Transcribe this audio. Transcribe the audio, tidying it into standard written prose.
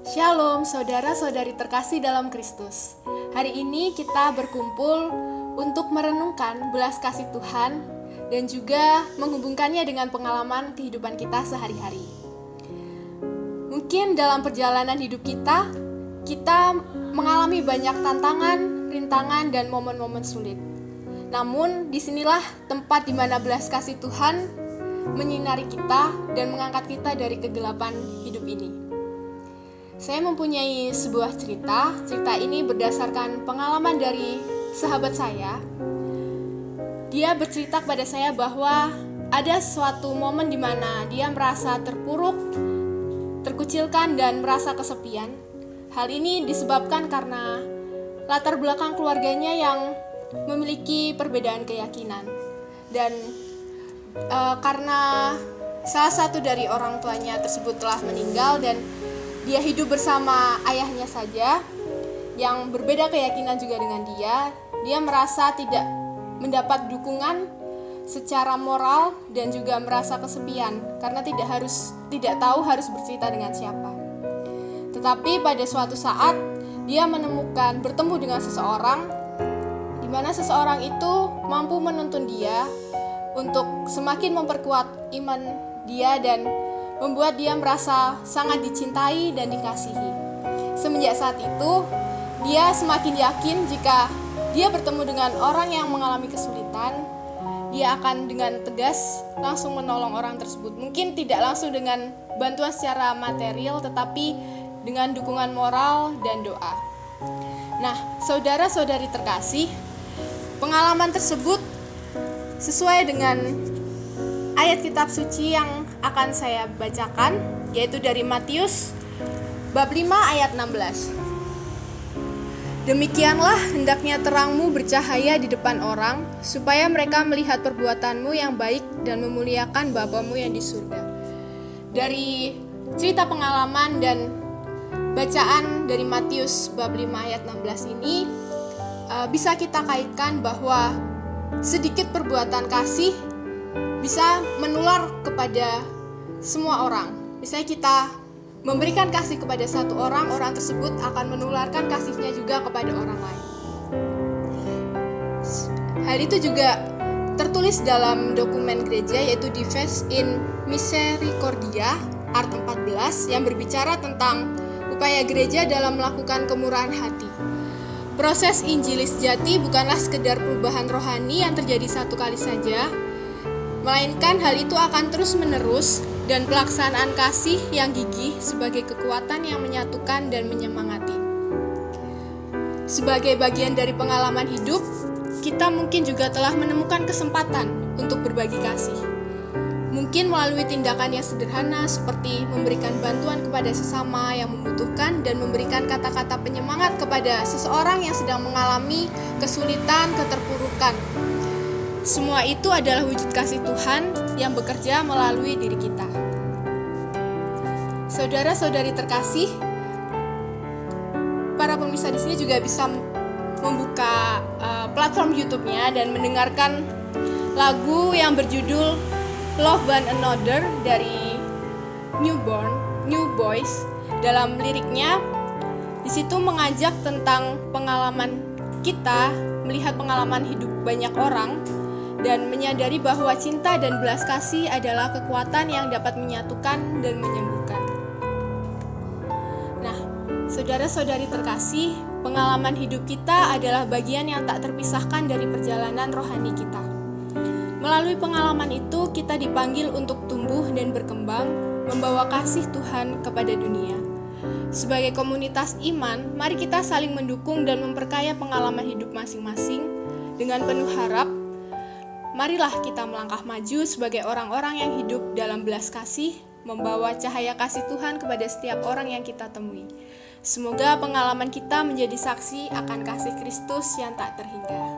Shalom saudara-saudari terkasih dalam Kristus. Hari ini kita berkumpul untuk merenungkan belas kasih Tuhan dan juga menghubungkannya dengan pengalaman kehidupan kita sehari-hari. Mungkin dalam perjalanan hidup kita mengalami banyak tantangan, rintangan, dan momen-momen sulit. Namun disinilah tempat di mana belas kasih Tuhan menyinari kita dan mengangkat kita dari kegelapan hidup ini. Saya mempunyai sebuah cerita ini berdasarkan pengalaman dari sahabat saya. Dia bercerita kepada saya bahwa ada suatu momen di mana dia merasa terpuruk, terkucilkan, dan merasa kesepian. Hal ini disebabkan karena latar belakang keluarganya yang memiliki perbedaan keyakinan. Dan karena salah satu dari orang tuanya tersebut telah meninggal dan dia hidup bersama ayahnya saja yang berbeda keyakinan juga dengan dia merasa tidak mendapat dukungan secara moral dan juga merasa kesepian karena tidak tahu harus bercerita dengan siapa. Tetapi pada suatu saat dia bertemu dengan seseorang di mana seseorang itu mampu menuntun dia untuk semakin memperkuat iman dia dan membuat dia merasa sangat dicintai dan dikasihi. Semenjak saat itu, dia semakin yakin jika dia bertemu dengan orang yang mengalami kesulitan, dia akan dengan tegas langsung menolong orang tersebut. Mungkin tidak langsung dengan bantuan secara material, tetapi dengan dukungan moral dan doa. Nah, saudara-saudari terkasih, pengalaman tersebut sesuai dengan ayat kitab suci yang akan saya bacakan, yaitu dari Matius bab 5 ayat 16. Demikianlah hendaknya terangmu bercahaya di depan orang, supaya mereka melihat perbuatanmu yang baik dan memuliakan Bapamu yang di surga. Dari cerita pengalaman dan bacaan dari Matius bab 5 ayat 16 ini bisa kita kaitkan bahwa sedikit perbuatan kasih bisa menular kepada semua orang. Misalnya kita memberikan kasih kepada satu orang tersebut akan menularkan kasihnya juga kepada orang lain. Hal itu juga tertulis dalam dokumen gereja, yaitu Dives in Misericordia Art 14 yang berbicara tentang upaya gereja dalam melakukan kemurahan hati. Proses Injilis sejati bukanlah sekedar perubahan rohani yang terjadi satu kali saja, melainkan hal itu akan terus-menerus dan pelaksanaan kasih yang gigih sebagai kekuatan yang menyatukan dan menyemangati. Sebagai bagian dari pengalaman hidup, kita mungkin juga telah menemukan kesempatan untuk berbagi kasih. Mungkin melalui tindakan yang sederhana seperti memberikan bantuan kepada sesama yang membutuhkan dan memberikan kata-kata penyemangat kepada seseorang yang sedang mengalami kesulitan, keterpurukan. Semua itu adalah wujud kasih Tuhan yang bekerja melalui diri kita. Saudara-saudari terkasih, para pemirsa di sini juga bisa membuka platform YouTube-nya dan mendengarkan lagu yang berjudul Love One Another dari New Boys. Dalam liriknya, di situ mengajak tentang pengalaman kita melihat pengalaman hidup banyak orang dan menyadari bahwa cinta dan belas kasih adalah kekuatan yang dapat menyatukan dan menyembuhkan. Nah, saudara-saudari terkasih, pengalaman hidup kita adalah bagian yang tak terpisahkan dari perjalanan rohani kita. Melalui pengalaman itu, kita dipanggil untuk tumbuh dan berkembang, membawa kasih Tuhan kepada dunia. Sebagai komunitas iman, mari kita saling mendukung dan memperkaya pengalaman hidup masing-masing dengan penuh harap. Marilah kita melangkah maju sebagai orang-orang yang hidup dalam belas kasih, membawa cahaya kasih Tuhan kepada setiap orang yang kita temui. Semoga pengalaman kita menjadi saksi akan kasih Kristus yang tak terhingga.